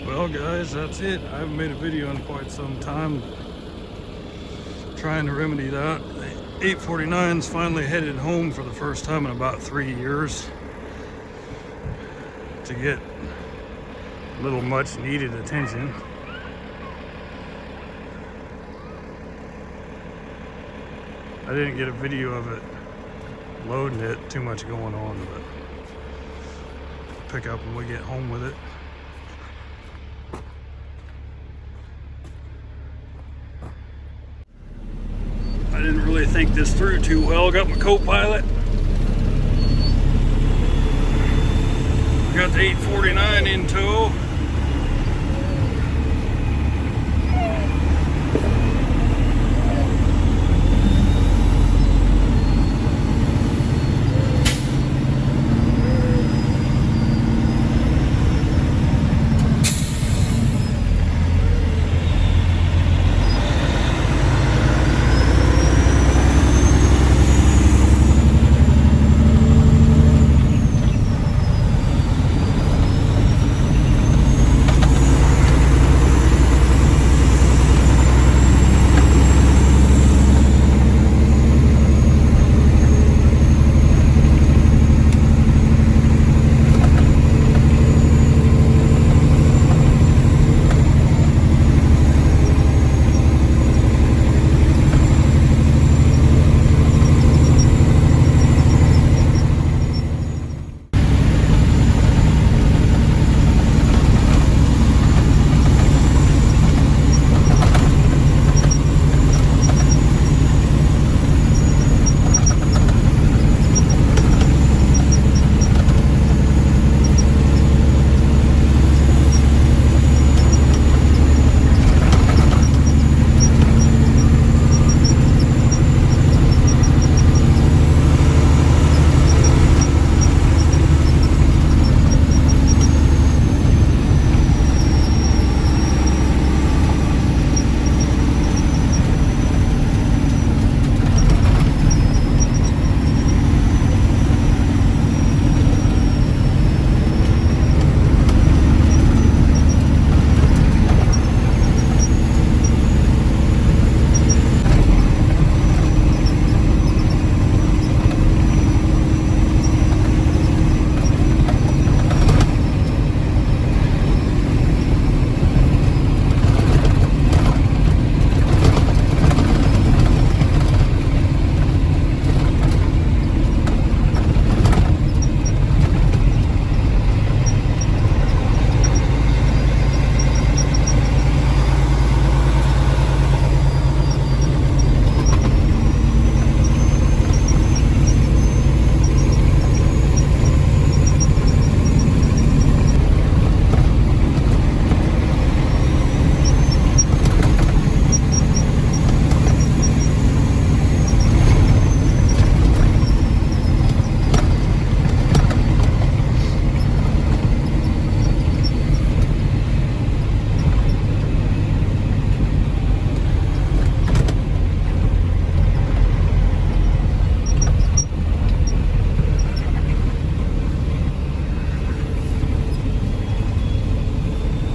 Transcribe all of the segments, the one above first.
Well guys, that's it. I haven't made a video in quite some time trying to remedy that. The 849's finally headed home for the first time in about 3 years to get a little much needed attention. I didn't get a video of it loading it, too much going on, but pick up when we get home with it. I didn't really think this through too well. Got my co-pilot. Got the 849 in tow.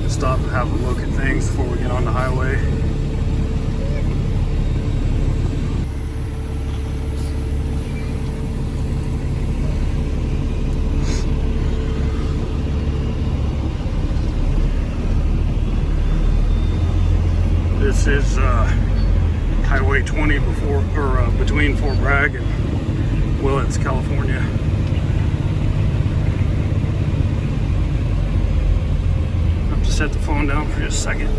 Stop and have a look at things before we get on the highway. This is Highway 20 between Fort Bragg and Willits, California. Set the phone down for just a second.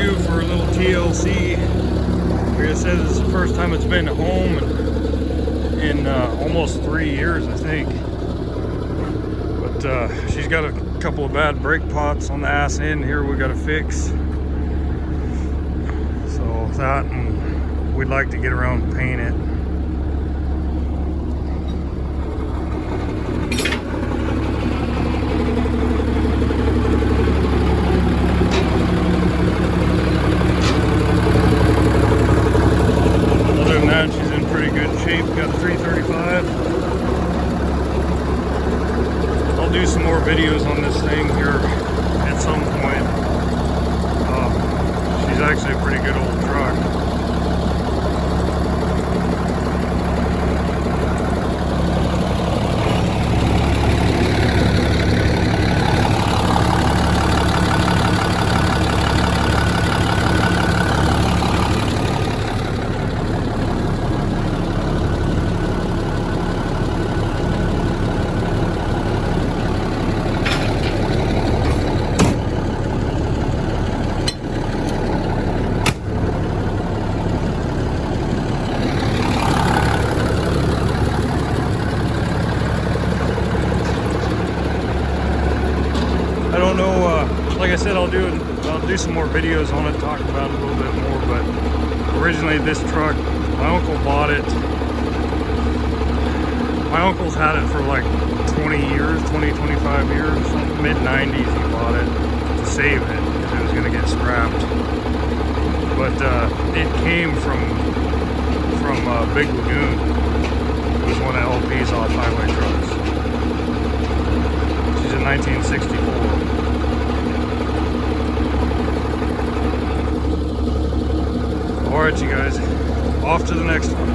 review for a little TLC. Like I said, this is the first time it's been home in almost 3 years, I think. But she's got a couple of bad brake pots on the ass end here we got to fix. So that, and we'd like to get around and paint it. She's in pretty good shape. Got a 335. I'll do some more videos on this thing here at some point. She's actually a pretty good old truck. Like I said, I'll do some more videos on it, talk about it a little bit more. But originally, this truck, my uncle bought it. My uncle's had it for like 20 years, 25 years, mid-90s. He bought it to save it because it was going to get scrapped. But it came from Big Lagoon. It was one of LP's off-highway trucks. She's a 1964. Alright, you guys, off to the next one.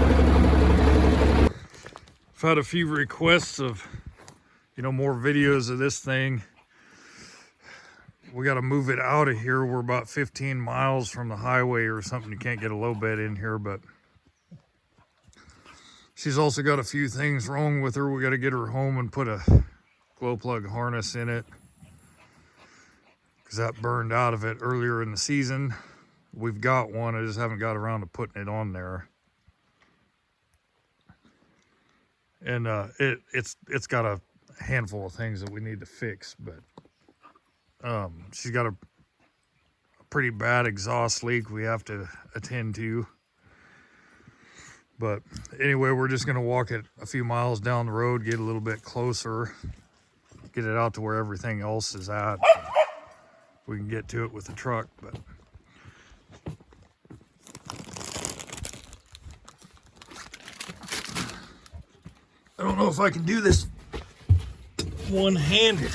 I've had a few requests of, more videos of this thing. We got to move it out of here. We're about 15 miles from the highway or something. You can't get a low bed in here, but she's also got a few things wrong with her. We got to get her home and put a glow plug harness in it because that burned out of it earlier in the season. We've got one, I just haven't got around to putting it on there. And it's got a handful of things that we need to fix, but she's got a pretty bad exhaust leak we have to attend to. But anyway, we're just gonna walk it a few miles down the road, get a little bit closer, get it out to where everything else is at. We can get to it with the truck, but I don't know if I can do this one-handed.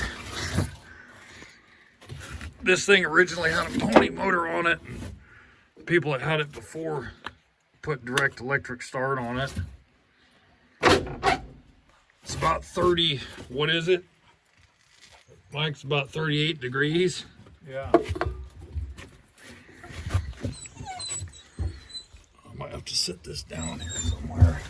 This thing originally had a pony motor on it. And people that had it before put direct electric start on it. It's about 30, what is it? Mike's about 38 degrees. Yeah. I might have to set this down here somewhere.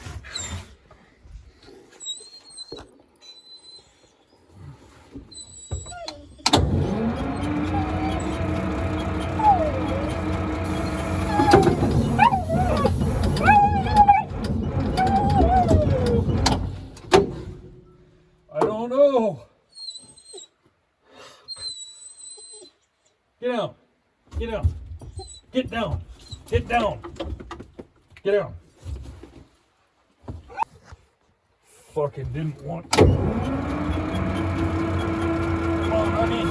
Get down. Get down. Get down. Get down. Fucking didn't want to. Come on, honey.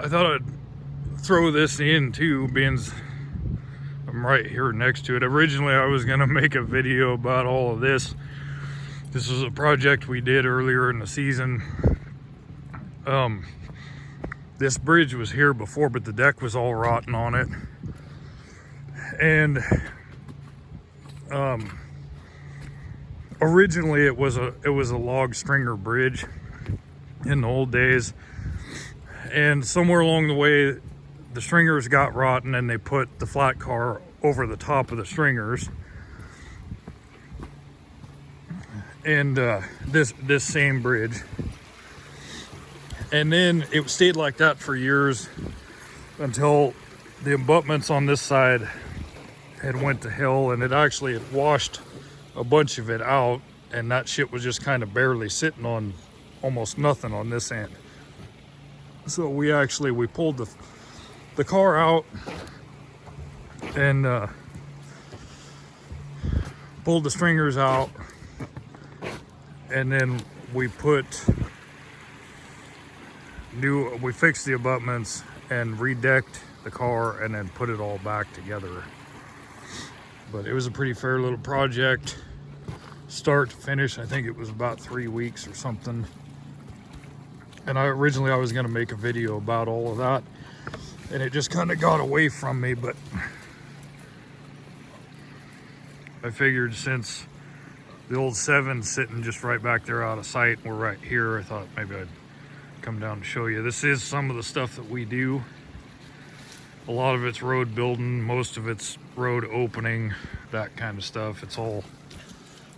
I thought I'd throw this in too, being I'm right here next to it. Originally, I was gonna make a video about all of this. This was a project we did earlier in the season. This bridge was here before, but the deck was all rotten on it. And originally it was a log stringer bridge in the old days. And somewhere along the way, the stringers got rotten and they put the flat car over the top of the stringers. And this same bridge. And then it stayed like that for years until the abutments on this side had went to hell, and it actually had washed a bunch of it out, and that shit was just kind of barely sitting on almost nothing on this end. So we pulled the car out and pulled the stringers out, and then we fixed the abutments and redecked the car and then put it all back together. But it was a pretty fair little project, start to finish. I think it was about 3 weeks or something. And originally I was gonna make a video about all of that, and it just kind of got away from me. But I figured since the old 7's sitting just right back there out of sight, we're right here, I thought maybe I'd come down to show you. This is some of the stuff that we do. A lot of it's road building, most of it's road opening, that kind of stuff. It's all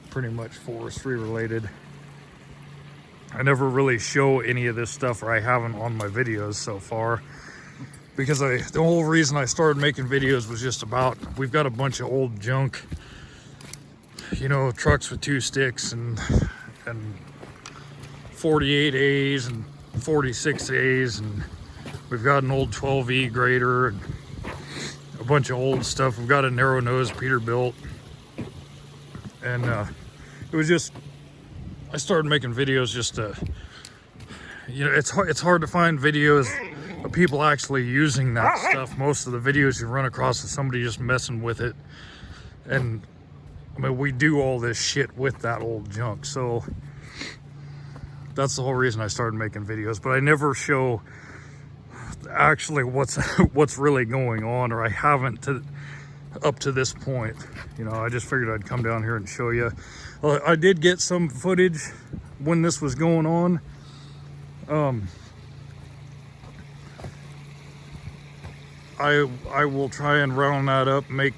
pretty much forestry related. I never really show any of this stuff, or I haven't on my videos so far, because the whole reason I started making videos was just about, we've got a bunch of old junk, you know, trucks with 2 sticks and 48As and 46As, and we've got an old 12E grader and a bunch of old stuff. We've got a narrow nose Peterbilt, and it was just, I started making videos just to, you know, it's hard to find videos of people actually using that stuff. Most of the videos you run across is somebody just messing with it, and I mean, we do all this shit with that old junk. So that's the whole reason I started making videos, but I never show actually what's really going on, or I haven't up to this point. You know, I just figured I'd come down here and show you. I did get some footage when this was going on. I will try and round that up, I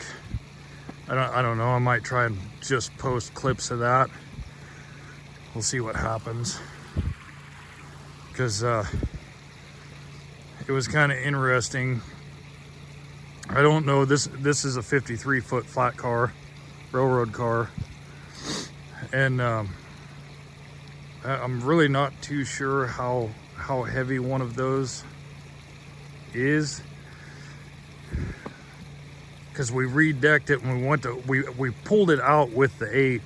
don't know, I might try and just post clips of that. We'll see what happens, because it was kind of interesting. I don't know, this is a 53-foot flat car, railroad car, and I'm really not too sure how heavy one of those is, because we redecked it when we pulled it out with the 8,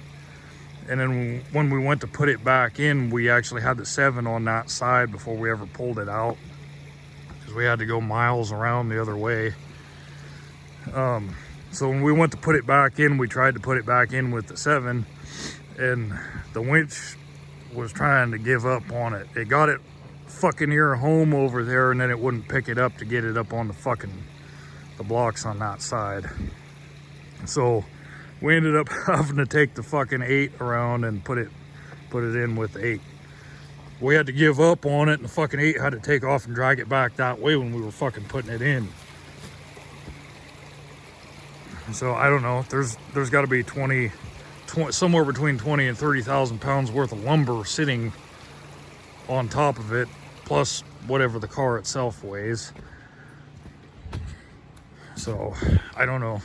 and then when we went to put it back in, we actually had the 7 on that side before we ever pulled it out, because we had to go miles around the other way. So when we went to put it back in, we tried to put it back in with the 7, and the winch was trying to give up on it. It got it fucking near home over there, and then it wouldn't pick it up to get it up on the blocks on that side. So we ended up having to take the fucking 8 around and put it in with the 8. We had to give up on it, and the fucking 8 had to take off and drag it back that way when we were fucking putting it in. So I don't know, there's got to be somewhere between 20 and 30,000 pounds worth of lumber sitting on top of it, plus whatever the car itself weighs. So I don't know.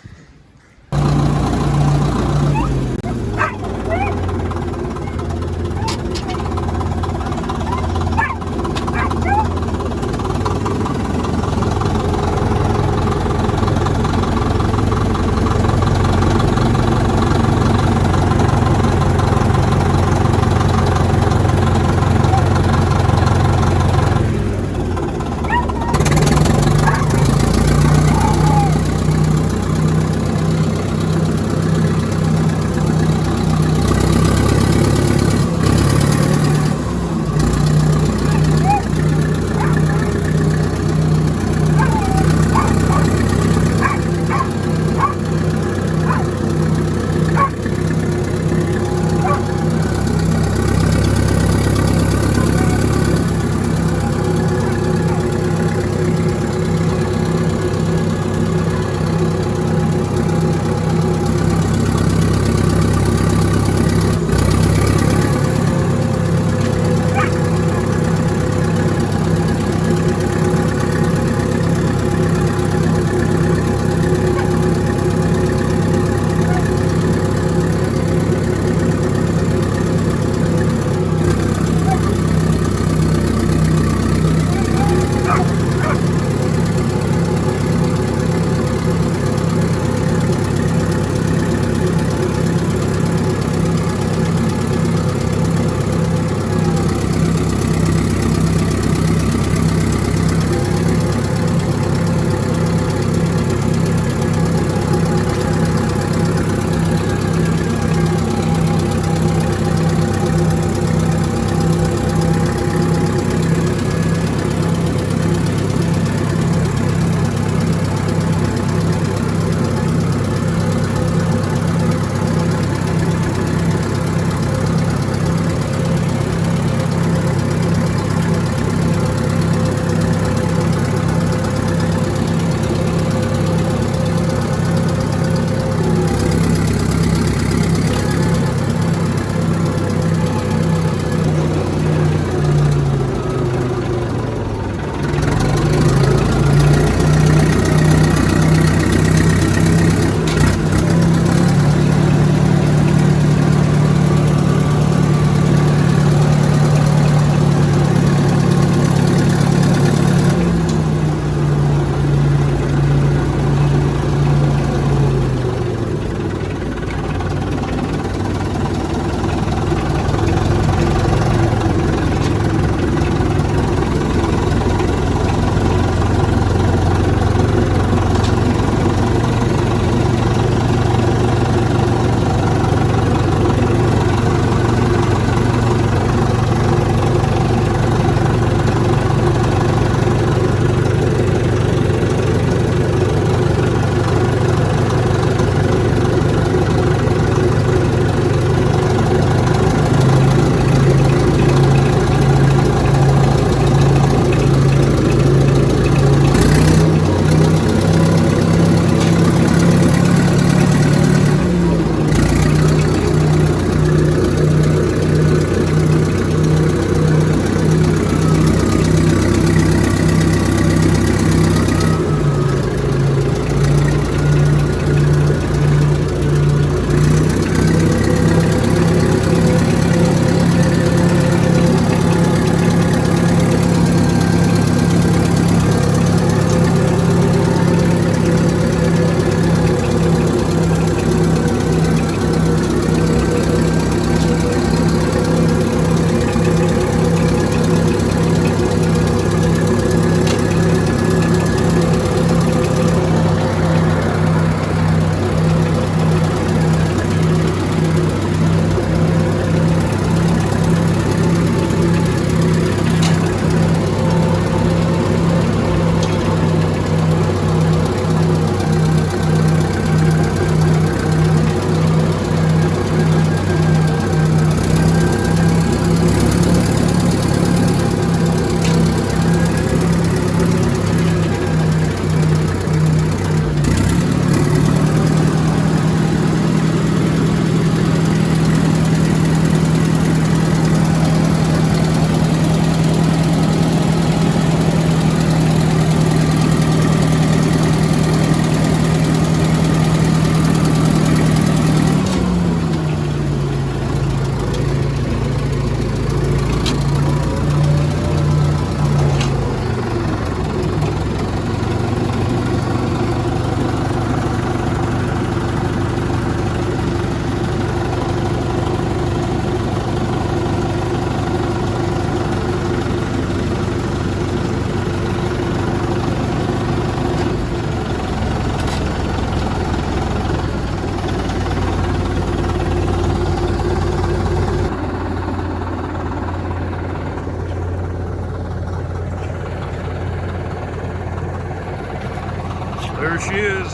There she is.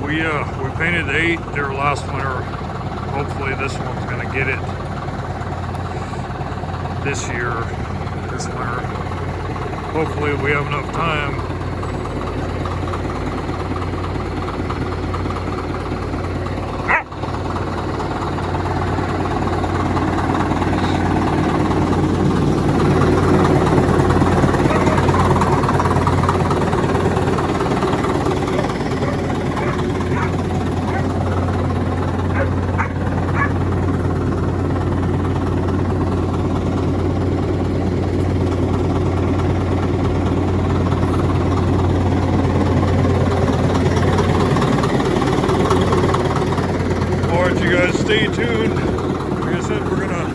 We painted the 8 there last winter. Hopefully this one's gonna get it this year, this winter. Hopefully we have enough time. You guys stay tuned. Like I said, we're gonna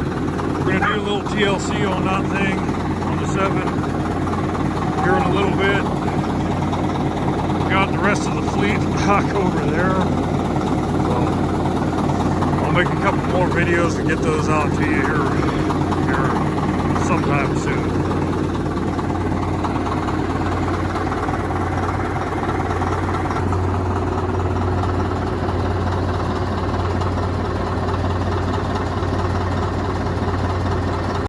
do a little TLC on that thing on the 7 here in a little bit. Got the rest of the fleet back over there. So I'll make a couple more videos and get those out to you here sometime soon.